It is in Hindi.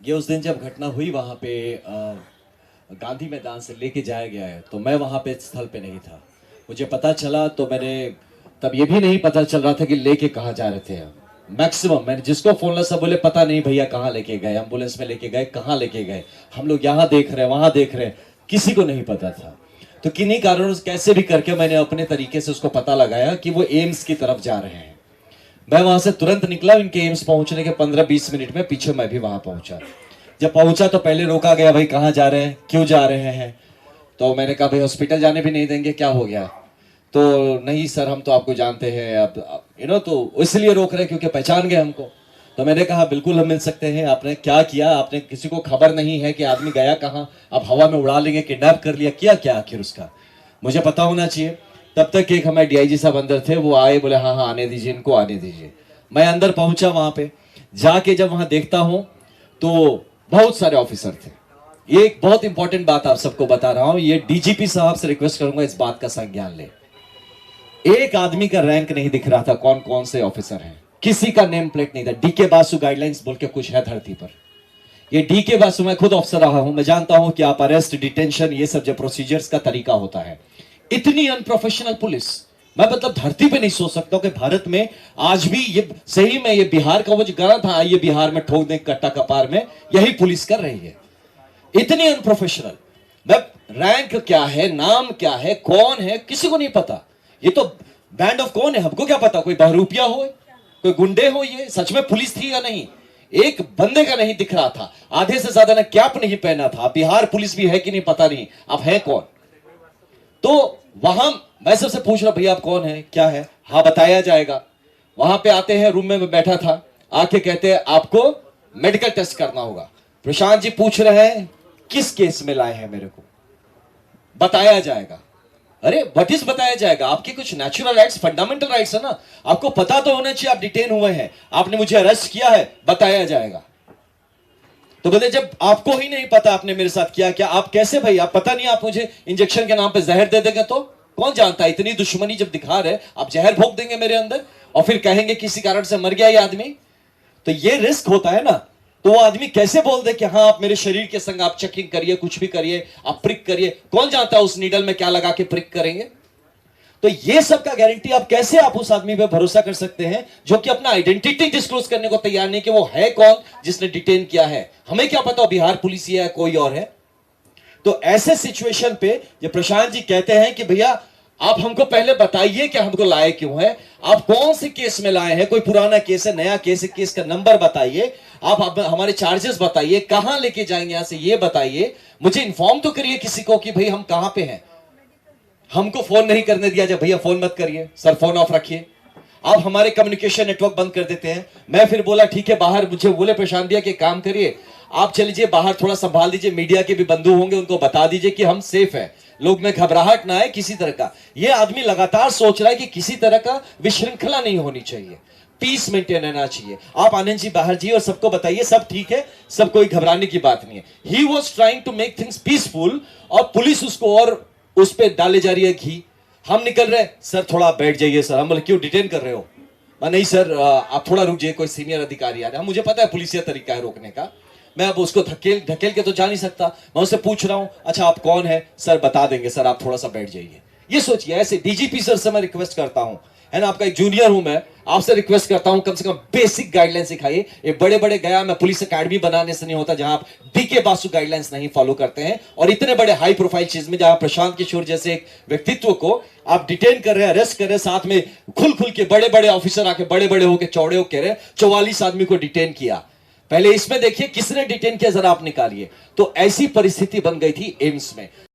ये उस दिन जब घटना हुई वहाँ पे गांधी मैदान से लेके जाया गया है, तो मैं वहाँ पे स्थल पे नहीं था। मुझे पता चला तो मैंने तब ये भी नहीं पता चल रहा था कि लेके कहाँ जा रहे थे हम। मैक्सिमम मैंने जिसको फोन लगा सब बोले पता नहीं भैया कहाँ लेके गए, एम्बुलेंस में लेके गए, कहाँ लेके गए, हम लोग यहाँ देख रहे हैं वहाँ देख रहे हैं, किसी को नहीं पता था। तो किन्हीं कारणों से कैसे भी करके मैंने अपने तरीके से उसको पता लगाया कि वो एम्स की तरफ जा रहे हैं। मैं वहां से तुरंत निकला, इनके एम्स पहुंचने के 15-20 मिनट में पीछे मैं भी वहां पहुंचा। जब पहुंचा तो पहले रोका गया, भाई कहाँ जा रहे हैं, क्यों जा रहे हैं। तो मैंने कहा भाई हॉस्पिटल जाने भी नहीं देंगे, क्या हो गया। तो नहीं सर हम तो आपको जानते हैं, अब तो इसलिए रोक रहे हैं क्योंकि पहचान गए हमको। तो मैंने कहा बिल्कुल हम मिल सकते हैं। आपने क्या किया, आपने किसी को खबर नहीं है कि आदमी गया कहाँ, आप हवा में उड़ा लेंगे, किडनैप कर लिया, किया क्या आखिर उसका, मुझे पता होना चाहिए। तब तक एक हमारे डीआईजी साहब अंदर थे, वो आए, बोले हाँ हाँ आने दीजिए इनको, आने दीजिए। मैं अंदर पहुंचा, वहां पे जाके जब वहां देखता हूं तो बहुत सारे ऑफिसर थे। ये एक बहुत इंपॉर्टेंट बात आप सबको बता रहा हूं, ये डीजीपी साहब से रिक्वेस्ट करूंगा इस बात का संज्ञान ले। एक आदमी का रैंक नहीं दिख रहा था, कौन कौन से ऑफिसर हैं, किसी का नेम प्लेट नहीं था। डीके बासु गाइडलाइंस बोल के कुछ है धरती पर, ये डीके बासु, मैं खुद ऑफिसर रहा हूं, मैं जानता हूं कि आप अरेस्ट, डिटेंशन, ये सब जो प्रोसीजर्स का तरीका होता है। इतनी अनप्रोफेशनल पुलिस मैं मतलब धरती पे नहीं सोच सकता हूं कि भारत में आज भी ये सही में, ये बिहार का वो जो गाना था, ये बिहार में ठोक दे कट्टा कपार में, यही पुलिस कर रही है। इतनी अनप्रोफेशनल। मैं रैंक क्या है, नाम क्या है, कौन है, किसी को नहीं पता। ये तो बैंड ऑफ कौन है, हमको क्या पता, कोई बहरूपिया हो, कोई गुंडे हो, ये सच में पुलिस थी या नहीं, एक बंदे का नहीं दिख रहा था। आधे से ज्यादा ने कैप नहीं पहना था। बिहार पुलिस भी है कि नहीं पता नहीं, अब है कौन। तो वहां मैं सबसे पूछ रहा भैया आप कौन है, क्या है, हाँ बताया जाएगा। वहां पे आते हैं, रूम में मैं बैठा था, आके कहते हैं आपको मेडिकल टेस्ट करना होगा। प्रशांत जी पूछ रहे हैं किस केस में लाए हैं मेरे को, बताया जाएगा। अरे व्हाट इज बताया जाएगा, आपके कुछ नेचुरल राइट्स, फंडामेंटल राइट्स है ना, आपको पता तो होना चाहिए आप डिटेन हुए हैं, आपने मुझे अरेस्ट किया है, बताया जाएगा। तो बोले जब आपको ही नहीं पता आपने मेरे साथ किया क्या, आप कैसे भाई, आप पता नहीं, आप मुझे इंजेक्शन के नाम पे जहर दे देंगे तो कौन जानता है। इतनी दुश्मनी जब दिखा रहे, आप जहर भोग देंगे मेरे अंदर और फिर कहेंगे किसी कारण से मर गया ये आदमी, तो ये रिस्क होता है ना। तो वो आदमी कैसे बोल दे कि हाँ आप मेरे शरीर के संग आप चेकिंग करिए, कुछ भी करिए, आप प्रिक करिए, कौन जानता है उस नीडल में क्या लगा के प्रिक करेंगे। तो ये सब का गारंटी आप कैसे, आप उस आदमी पे भरोसा कर सकते हैं जो कि अपना आइडेंटिटी डिस्क्लोज करने को तैयार नहीं कि वो है कौन जिसने डिटेन किया है। हमें क्या पता बिहार पुलिस है कोई और है। तो ऐसे सिचुएशन पे ये प्रशांत जी कहते हैं कि भैया आप हमको पहले बताइए कि हमको लाए क्यों है, आप कौन से केस में लाए हैं, कोई पुराना केस है, नया केस है, केस का नंबर बताइए, आप हमारे चार्जेस बताइए, कहां लेके जाएंगे यहां से ये बताइए, मुझे इन्फॉर्म तो करिए किसी को कि भाई हम कहां पे हैं। हमको फोन नहीं करने दिया जाए, भैया फोन मत करिए सर, फोन ऑफ रखिए। आप हमारे कम्युनिकेशन नेटवर्क बंद कर देते हैं। मैं फिर बोला ठीक है बाहर, मुझे बोले प्रशांत भैया कि काम करिए आप चलिए बाहर, थोड़ा संभाल दीजिए, मीडिया के भी बंधु होंगे उनको बता दीजिए कि हम सेफ है, लोग में घबराहट ना आए किसी तरह का। ये आदमी लगातार सोच रहा है कि किसी तरह का विश्रृंखला नहीं होनी चाहिए, पीस मेंटेन रहना चाहिए। आप आनंद जी बाहर जी और सबको बताइए सब ठीक है, सब कोई घबराने की बात नहीं है। He was trying to make things peaceful और पुलिस उसको और उस पर डाले जा रही है घी। हम निकल रहे, सर थोड़ा आप बैठ जाइए सर। हम बोले क्यों डिटेन कर रहे हो, नहीं सर आप थोड़ा रुक जाइए, कोई सीनियर अधिकारी आ रहा है। मुझे पता है पुलिसिया तरीका है रोकने का, मैं अब उसको धकेल के तो जा नहीं सकता। मैं उससे पूछ रहा हूं अच्छा आप कौन है, सर बता देंगे सर, आप थोड़ा सा बैठ जाइए। ये सोचिए, ऐसे डीजीपी सर से मैं रिक्वेस्ट करता हूं, है ना, आपका एक जूनियर हूं मैं, आपसे रिक्वेस्ट करता हूं कम से कम बेसिक गाइडलाइन सिखाइए। ये बड़े बड़े गया मैं पुलिस अकेडमी बनाने से नहीं होता जहां आप डीके बासु गाइडलाइंस नहीं फॉलो करते हैं, और इतने बड़े हाई प्रोफाइल चीज में जहां प्रशांत किशोर जैसे एक व्यक्तित्व को आप डिटेन कर रहे हैं, अरेस्ट कर रहे हैं, साथ में खुल के बड़े बड़े ऑफिसर आके बड़े बड़े होकर चौड़े होकर कह रहे 44 आदमी को डिटेन किया। पहले इसमें देखिए किसने डिटेन किया, जरा आप निकालिए। तो ऐसी परिस्थिति बन गई थी एम्स में।